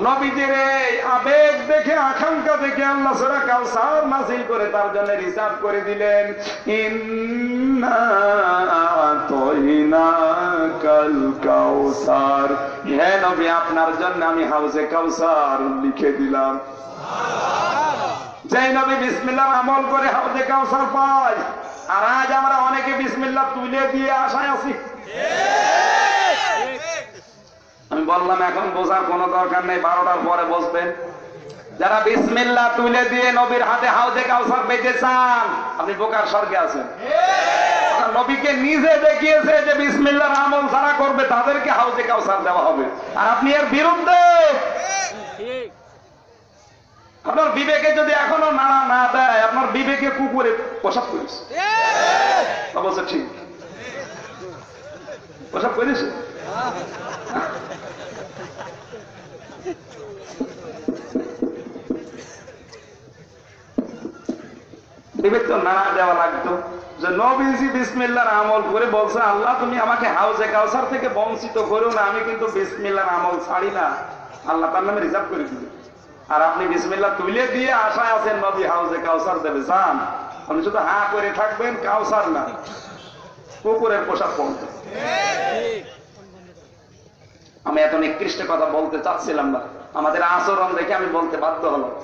নবীজির এই আবেগ দেখে, আকাঙ্ক্ষা দেখে আল্লাহ সূরা কাউসার নাযিল করে তার জন্য রিজার্ভ করে দিলেন, ইন্না আতাইনাকাল কাউসার। হে নবী, আপনার জন্য আমি হাউজে কাউসার লিখে দিলাম। যে নবী বিসমিল্লাহর আমল করে হাউজে কাউসার পায়, আর আজ আমরা অনেকে বিসমিল্লাহ তুলে দিয়ে আশায় আছি। আমি বললাম এখন বোঝার কোনো দরকার নেই, 12টার পরে বসবেন। যারা বিসমিল্লাহ তুলে দিয়ে নবীর হাতে হাউজে কাউসার পেতে চান, আপনি বোকার স্বর্গে আছেন। নবীকে নিজে দেখিয়েছে যে বিসমিল্লাহর আমল যারা করবে তাদেরকে হাউজে কাউসার দেওয়া হবে, আর আপনি এর বিরুদ্ধে। আপনার বিবেকে যদি এখনো নাড়া না দেয়, আপনার বিবেকে কুকুরে প্রসাব করেছে। অবশ্য ঠিক প্রসাব করেছে। বিবেক তো নাড়া দেওয়া লাগতো যে নবীজি বিসমিল্লাহর আমল করে বলছে, আল্লাহ তুমি আমাকে হাউজে কাউসার থেকে বঞ্চিত করো না, আমি কিন্তু বিসমিল্লাহর আমল ছাড়ি না। আল্লাহ তার নামে রিজার্ভ করে দিবে। আর আপনি বিসমিল্লাহ তুলে দিয়ে আশায় আছেন নবী হাউজে কাউসার দেবে। যান, আপনি শুধু হা করে থাকবেন, কাউসার না, কুকুরের পোশাক পড়বে। আমি এত নিকৃষ্ট কথা বলতে চাচ্ছিলাম না, আমাদের আচরণ দেখে আমি বলতে বাধ্য হলাম।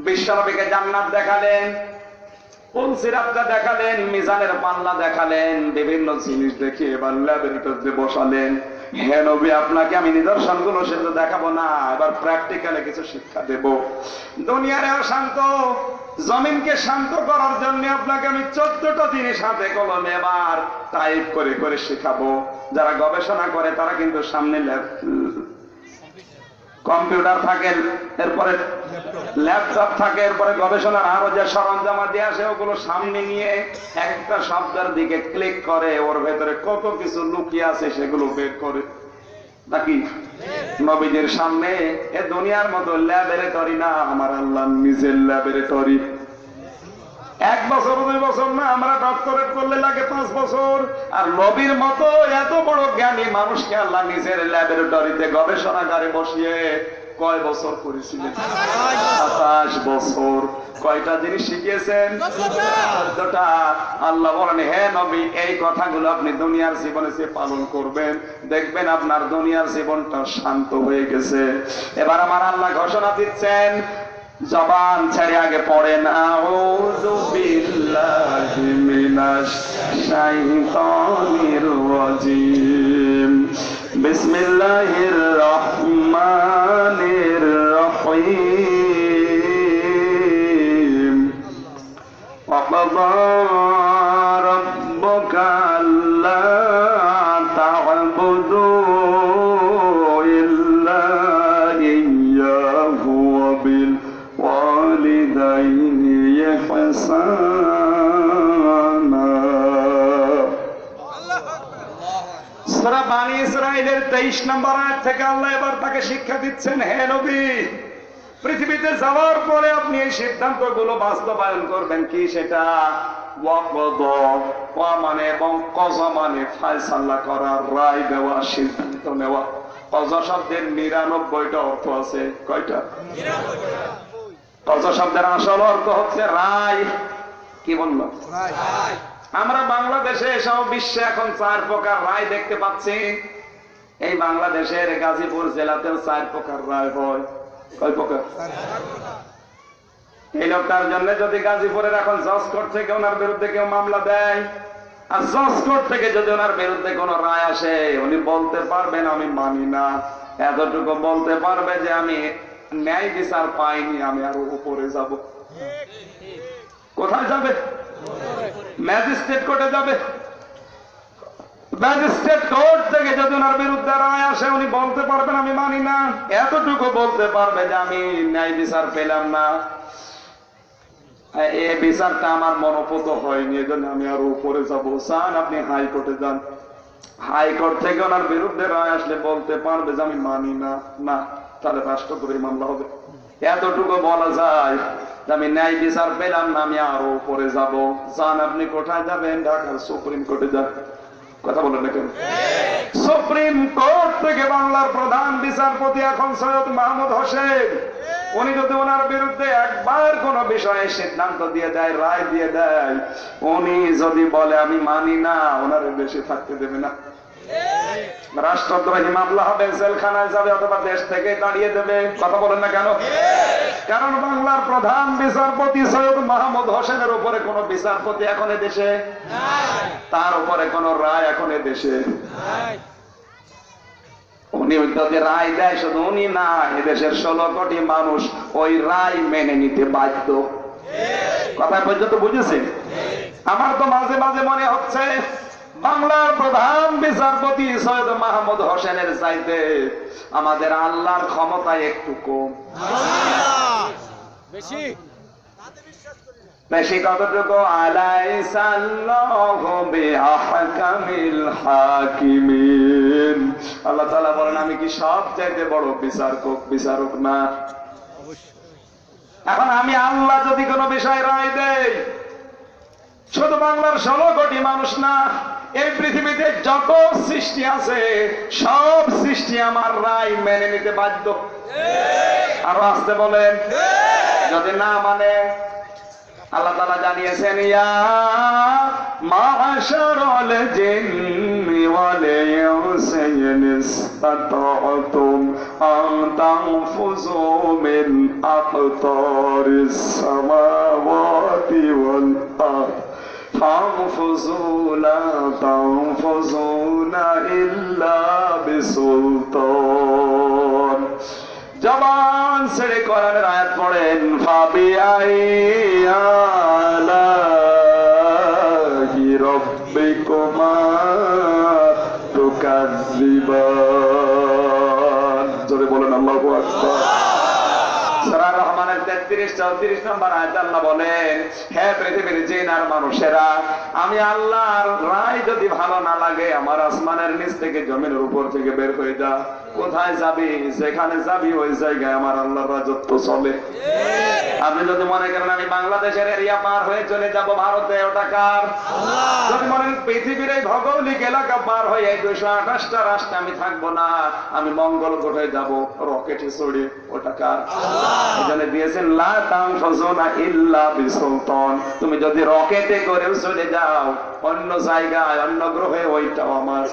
বিশ্বনবীকে জান্নাত দেখালেন, পুলসিরাতটা দেখালেন, মিজানের পাল্লা দেখালেন, বিভিন্ন জিনিস দেখে এবার ল্যাবরেটরিতে বসালেন। হে নবী, আপনাকে আমি নিদর্শনগুলো সেটা দেখাবো না, এবার প্র্যাকটিক্যালে কিছু শিক্ষা দেব। দুনিয়ারে শান্ত, জমিনকে শান্ত করার জন্য আপনাকে আমি 14টা জিনিস হাতে কলমে এবার টাইপ করে করে শেখাবো। যারা গবেষণা করে তারা কিন্তু সামনে কম্পিউটার থাকে, এরপরে ল্যাপটপ থাকে, এরপরে গবেষণার আরো যে সরঞ্জাম দিয়ে আসে ওগুলো সামনে নিয়ে একটা শব্দের দিকে ক্লিক করে, ওর ভেতরে কত কিছু লুকিয়ে আছে সেগুলো বের করে। নাকি নবীদের সামনে এ দুনিয়ার মতো ল্যাবরেটরি না, আমার আল্লাহ নিজের ল্যাবরেটরি। 1 বছর 2 বছর না, আমরা ডক্টরেট করলে লাগে 5 বছর। আর নবীর মতো এত বড় জ্ঞানী মানুষকে আল্লাহ নিজের ল্যাবরেটরিতে গবেষণাগারে বসিয়ে কয় বছর করেছিলেন? 27 বছর। কয়টা জিনিস শিখিয়েছেন? 14টা। আল্লাহ বলেন, হে নবী, এই কথাগুলো আপনি দুনিয়ার জীবনে যে পালন করবেন, দেখবেন আপনার দুনিয়ার জীবনটা শান্ত হয়ে গেছে। এবার আমার আল্লাহ ঘোষণা দিচ্ছেন, জবান ছেড়ে আগে পড়েন, আউযু বিল্লাহি মিনাশ শাইতানির রাজিম, বিসমিল্লাহির রহমানির রহিম, ওয়াকাযা রাব্বুকা আল্লা তা'বুদু ইল্লা ইয়্যাহু ওয়া বিল ওয়ালিদাইনি ইহসানা। সূরা বানী ইসরাঈলের 23 নম্বর আয়াত থেকে আল্লাহ এবার তাকে শিক্ষা দিচ্ছেন, হে নবী, পৃথিবীতে যাওয়ার পরে আপনি এই সিদ্ধান্তগুলো বাস্তবায়ন করবেন। কি সেটা? ওয়া মানে এবং কযা মানে ফয়সালা করা, রায় দেওয়া, সিদ্ধান্ত নেওয়া। কযা শব্দের 99টা অর্থ আছে। কয়টা? 99টা। কযা শব্দের আসল অর্থ হচ্ছে রায়। কি বলল? রায়। আমরা বাংলাদেশে সব বিশ্বে এখন 4 প্রকার রায় দেখতে পাচ্ছি। এই বাংলাদেশের গাজীপুর জেলাতেও 4 প্রকার রায় হয়। কয় প্রকার? এই লোকটার জন্য যদি গাজীপুরের এখন জজ কোর্ট থেকে ওনার বিরুদ্ধে কেউ মামলা দেয়, আর জজ কোর্ট থেকে যদি ওনার বিরুদ্ধে কোন রায় আসে, উনি বলতে পারবেন আমি মানি না। এতটুকু বলতে পারবে যে আমি ন্যায় বিচার পাইনি, আমি আরো উপরে যাব। কোথায় যাবে? ম্যাজিস্ট্রেট কোর্টে যাবে। ম্যাজিস্ট্রেট কোর্ট থেকে যদি ওনার বিরুদ্ধে রায় আসে, উনি বলতে পারবেন আমি মানি না। এতটুকু বলতে পারবে যে আমি ন্যায় বিচার পেলাম না, এই বিচারটা আমার মনোপুত হয়নি, এজন্য আমি আরো উপরে যাবো। চান আপনি হাইকোর্টে যান, হাইকোর্ট থেকে ওনার বিরুদ্ধে রায় আসলে বলতে পারবে যে আমি মানি না, না তাহলে রাষ্ট্রদ্রোহী মামলা হবে। এতটুকু বলা যায় যে আমি ন্যায় বিচার পেলাম না, আমি আরো উপরে যাব। চান আপনি কোথায় যাবেন? ঢাকার সুপ্রিম কোর্টে যান। কথা বলেন না কেন? সুপ্রিম কোর্ট থেকে বাংলার প্রধান বিচারপতি এখন সৈয়দ মাহমুদ হোসেন, উনি যদি ওনার বিরুদ্ধে একবার কোন বিষয়ে সিদ্ধান্ত দিয়ে দেয়, রায় দিয়ে দেয়, উনি যদি বলে আমি মানি না, ওনার দেশে থাকতে দেবে না। রাষ্ট্রদ্রোহী মামলা হবে, জেলখানায় যাবে, অথবা দেশ থেকে তাড়িয়ে দেবে। কথা বলেন না কেন? কারণ বাংলার প্রধান বিচারপতি সৈয়দ মাহমুদ হোসেনের উপরে কোন বিচারপতি এখন দেশে নাই, তার উপরে কোন রায় এখন দেশে নাই। উনি যদি রায় দেয়, শুধু উনি না, এদেশের 16 কোটি মানুষ ওই রায় মেনে নিতে বাধ্য। কথা পর্যন্ত বুঝেছেন? আমার তো মাঝে মাঝে মনে হচ্ছে বাংলার প্রধান বিচারপতি সৈয়দ মাহমুদ হোসেনের চাইতে আমাদের আল্লাহর ক্ষমতা একটু কম। বেশি বেশি কতটুকু? আলাইসাল্লাহু বিআহকামিল হাকিমিন। আল্লাহ তাআলা বলেন, আমি কি সব চাইতে বড় বিচারক না? এখন আমি আল্লাহ যদি কোনো বিষয় রায় দেই, শুধু বাংলার 16 কোটি মানুষ না, এই পৃথিবীতে যত সৃষ্টি আছে সব সৃষ্টি আমার রায় মেনে নিতে বাধ্য। আরো আসতে বলেন। যদি না মানে, আল্লাহ তাআলা জানিয়েছেন, ইয়া মা'শারাল জিন্নি ওয়াল ইনসি ইন ইসতাতা'তুম আন তানফুযু মিন আকতারিস সামাওয়াতি والأرض فانفذوا لا تنفذون إلا بسلطان জবান ছেড়ে কোরআনের আয়াত পড়েন ফাবিআই আলাহি রাব্বিকুমা তুকাজ্জিবান জোরে বলেন আল্লাহু আকবার সূরা রহমানের 33-34 নম্বর আয়াতে আল্লাহ বলেন হে পৃথিবীর জিন আর মানুষেরা আমি আল্লাহর রায় যদি ভালো না লাগে আমার আসমানের নিচ থেকে জমিনের উপর থেকে বের হয়ে যা কোথায় যাবি যেখানে যাবি ওই জায়গায় আমার আল্লাহর রাজত্ব চলে আপনি যদি মনে করেন আমি বাংলাদেশের এরিয়া পার হয়ে চলে যাব ভারতে ওটা কার আল্লাহ যদি মনে পৃথিবীর এই ভৌগোলিক এলাকা পার হয়ে এই 228টা রাষ্ট্রে আমি থাকবো না আমি মঙ্গল গ্রহে যাব রকেটে চড়ে ওটা কার আল্লাহ এজন্য দিয়েছেন লা তানফুজুনা ইল্লা বিসুলতান তুমি যদি রকেটে করেও চলে যাও অন্য জায়গায় অন্য গ্রহে ওইটাও আমার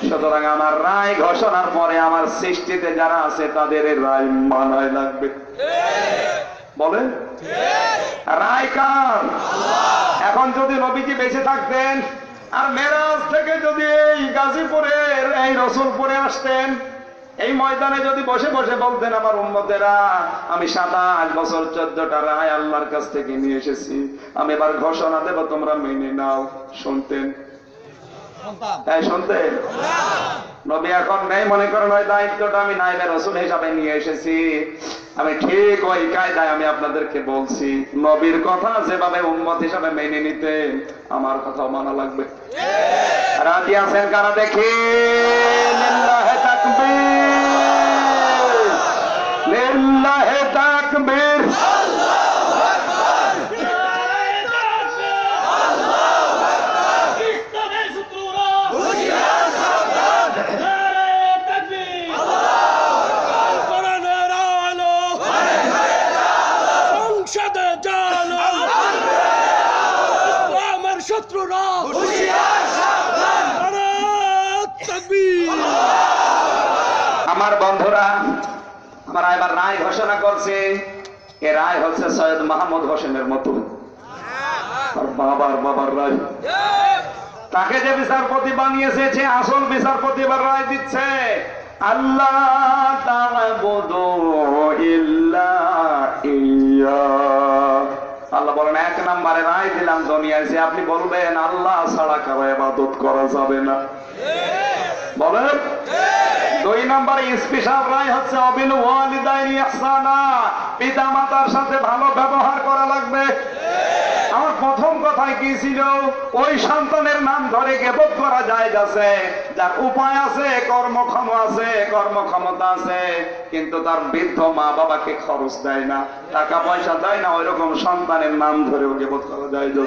সুতরাং আমার রায় ঘোষণার পরে আমার সৃষ্টিতে যারা আছে তাদের রায় মানায় লাগবে বলেন রায় কার এখন যদি নবীজি বেঁচে থাকতেন আর মেরাজ থেকে যদি এই গাজীপুরের এই রসুলপুরে আসতেন এই ময়দানে যদি বসে বসে বলতেন আমার উম্মতেরা আমি 27 বছর 14টা রায় আল্লাহর কাছ থেকে নিয়ে এসেছি আমি এবার ঘোষণা দেব তোমরা মেনে নাও শুনতেন তাই শুনতেন নবী এখন নেই মনে করেন ওই দায়িত্বটা আমি নায়েবে রাসূল হিসাবে নিয়ে এসেছি আমি ঠিক ওই কায়দায় আমি আপনাদেরকে বলছি নবীর কথা যেভাবে উম্মত হিসাবে মেনে নিতে আমার কথাও মানা লাগবে রাজি আছেন কারা দেখি লিল্লাহি তাকবীর লিল্লাহি তাকবীর আমার বন্ধুরা আমরা এবার রায় ঘোষণা করছে এ রায় হচ্ছে সৈয়দ মাহমুদ হোসেনের মতো আর বাবার রায় তাকে যে বিচারপতি বানিয়েছে সে আসল বিচারপতি এবার রায় দিচ্ছে আল্লাহ তা'বুদু ইল্লা ইয়্যা আল্লাহ বলেন 1 নম্বরে রায় দিলাম দুনিয়ায় যে আপনি বলবেন আল্লাহ ছাড়া কারো ইবাদত করা যাবে না বলেন 2 নম্বরে স্পেশাল রায় হচ্ছে অবিল ওয়ালিদাইনি ইহসানা পিতা মাতার সাথে ভালো ব্যবহার করা লাগবে আমার প্রথম কথাই কি ছিল ওই সন্তানের নাম ধরে গিবত করা জায়েজ আছে যার উপায় আছে কর্মক্ষমতা আছে কিন্তু তার বৃদ্ধ মা বাবাকে খরচ দেয় না টাকা পয়সা দেয় না ওইরকম সন্তানের নাম ধরেও গিবত করা জায়েজ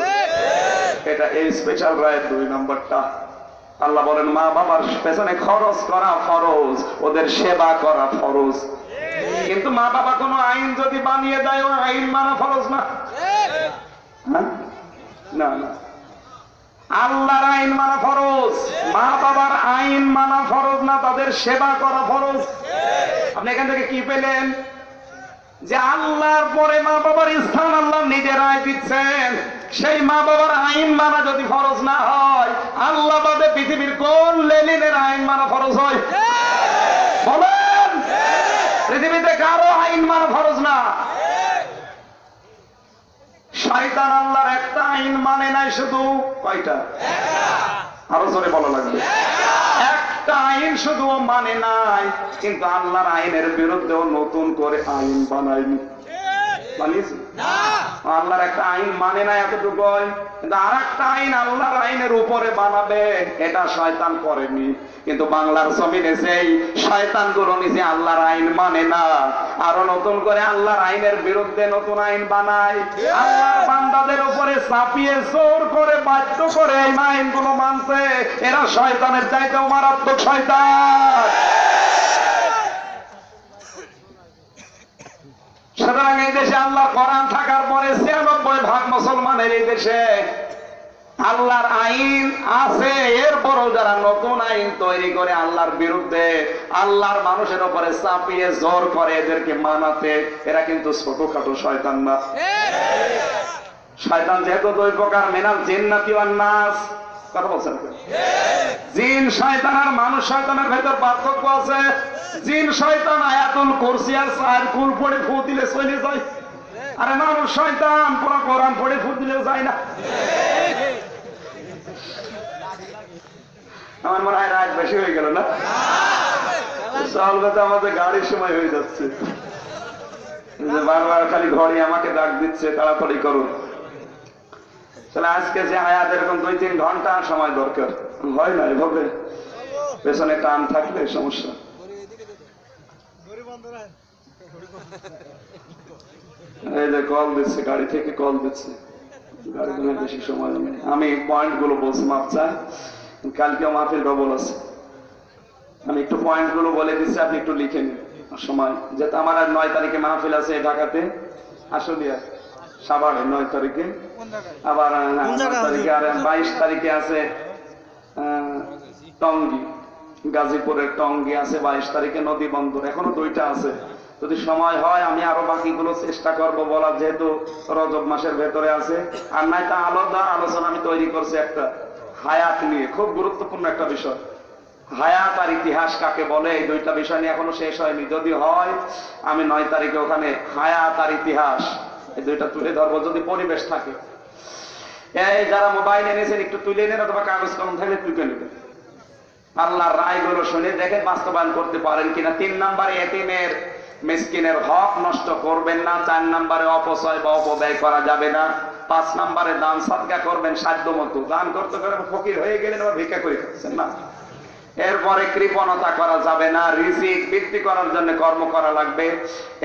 এটা এই স্পেশাল রায় 2 নম্বরটা আল্লাহ বলেন মা বাবার পেছনে খরচ করা ফরজ ওদের সেবা করা ফরজ কিন্তু মা বাবা কোনো আইন যদি বানিয়ে দেয় ওই আইন মানা ফরজ না না না আল্লাহর আইন মানা ফরজ মা বাবার আইন মানা ফরজ না তাদের সেবা করা ফরজ আপনি এখান থেকে কি পেলেন যে আল্লাহর পরে মা বাবার স্থান আল্লাহ নিজে রায় দিচ্ছেন সেই মা বাবার আইন মানা যদি ফরজ না হয় আল্লাহ বাদে পৃথিবীর কোন লেলিনের আইন মানা ফরজ হয় বলেন পৃথিবীতে কারো আইন মানা ফরজ না শয়তান আল্লাহর একটা আইন মানে নাই শুধু কয়টা আরো জোরে বলা লাগবে একটা আইন শুধু মানে নাই কিন্তু আল্লাহর আইনের বিরুদ্ধেও নতুন করে আইন বানায়নি বানিয়েছে আল্লাহর একটা আইন মানে না এতটুকুই কিন্তু আর একটা আইন আল্লাহর আইনের উপরে বানাবে এটা শয়তান করেনি কিন্তু বাংলার জমিনে সেই শয়তান গুলো নিজে আল্লাহর আইন মানে না আরো নতুন করে আল্লাহর আইনের বিরুদ্ধে নতুন আইন বানায় আল্লাহর বান্দাদের উপরে চাপিয়ে জোর করে বাধ্য করে এই আইনগুলো মানছে এরা শয়তানের চাইতেও মারাত্মক শয়তান সুতরাং এই দেশে আল্লাহর কোরআন থাকার পরে 96% মুসলমানের এই দেশে আল্লাহর আইন আছে এরপরও যারা নতুন আইন তৈরি করে আল্লাহর বিরুদ্ধে আল্লাহর মানুষের উপরে চাপিয়ে জোর করে এদেরকে মানাতে এরা কিন্তু ছোটখাটো শয়তান না শয়তান যেহেতু দুই প্রকার, মিনাল জিন্নাতি ওয়ান নাস, কথা বলছেন, জিন শয়তান আর মানুষ শয়তানের ভেতর পার্থক্য আছে। জিন শয়তান আয়াতুল কুরসি আর চার কুল পড়ে ফু দিলে চলে যায়, আরে মানুষ শয়তান পুরো কোরআন পড়ে ফু দিলেও যায় না। আমার মনে হয় রাত বেশি হয়ে গেল না, চলবে তো আমাদের গাড়ির সময় হয়ে যাচ্ছে, বারবার খালি ঘড়ি আমাকে ডাক দিচ্ছে তাড়াতাড়ি করুন। তাহলে আজকে যে আয়াত এরকম 2-3 ঘন্টা সময় দরকার হয় না, এভাবে পেছনে টান থাকলে সমস্যা। এই যে কল দিচ্ছে, গাড়ি থেকে কল দিচ্ছে, গাড়ি বেশি সময় নেই। আমি পয়েন্ট গুলো বলছি, মাপ চাই, কালকেও মাহফিল ডবল আছে। আমি একটু পয়েন্ট গুলো বলে দিচ্ছি, আপনি একটু লিখে নিন সময়, যেহেতু আমার আর 9 তারিখে মাহফিল আছে ঢাকাতে, আসলিয়া সাভারে 9 তারিখে, আবার 9 তারিখে আর 22 তারিখে আছে টঙ্গী, গাজীপুরের টঙ্গী আছে 22 তারিখে, নদী বন্দর, এখনো 2টা আছে। যদি সময় হয় আমি আরো বাকিগুলো চেষ্টা করব বলার, যেহেতু রজব মাসের ভেতরে আছে। আর নাই তা আলাদা আলোচনা আমি তৈরি করছি একটা হায়াত নিয়ে, খুব গুরুত্বপূর্ণ একটা বিষয়, হায়াত আর ইতিহাস কাকে বলে, এই 2টা বিষয় নিয়ে এখনো শেষ হয়নি। যদি হয় আমি 9 তারিখে ওখানে হায়াত আর ইতিহাস এই 2টা তুলে ধরবো, যদি পরিবেশ থাকে। এই যারা মোবাইল এনেছেন একটু তুলে নেন, অথবা কাগজ কলম থাকলে তুলে নেবেন। আল্লাহর রায়গুলো শুনে দেখেন বাস্তবায়ন করতে পারেন কিনা। 3 নম্বরে এতিমের মিসকিনের হক নষ্ট করবেন না। 4 নম্বরে অপচয় বা অপব্যয় করা যাবে না। 5 নম্বরে দান সাদকা করবেন সাধ্য মতো, দান করতে করে ফকির হয়ে গেলেন আবার ভিক্ষা করে খাচ্ছেন না। এরপরে কৃপণতা করা যাবে না, রিজিক বৃদ্ধি করার জন্য কর্ম করা লাগবে।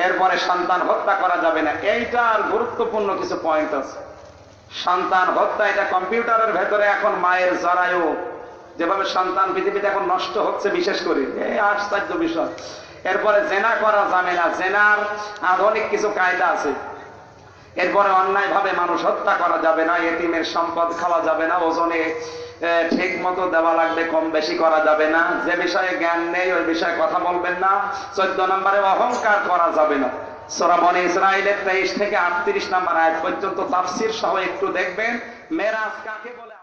এরপরে সন্তান হত্যা করা যাবে না। এইটার গুরুত্বপূর্ণ কিছু পয়েন্ট আছে। সন্তান হত্যা, এটা কম্পিউটারের ভেতরে এখন মায়ের জরায়ু, যেভাবে সন্তান পৃথিবীতে এখন নষ্ট হচ্ছে, বিশেষ করে এই আশ্চর্য বিষয়। এরপরে জেনা করা যাবে না, জেনার আধুনিক কিছু কায়দা আছে। এরপরে অন্যায় ভাবে মানুষ হত্যা করা যাবে না, এতিমের সম্পদ খাওয়া যাবে না, ওজনে ঠিক মতো দেওয়া লাগবে, কম বেশি করা যাবে না, যে বিষয়ে জ্ঞান নেই ওই বিষয়ে কথা বলবেন না। 14 নম্বরে অহংকার করা যাবে না। সূরা বনী ইসরাঈলের 23 থেকে 38 নম্বর আয়াত পর্যন্ত তাফসীর সহ একটু দেখবেন। মেরাজ কাকে বলে।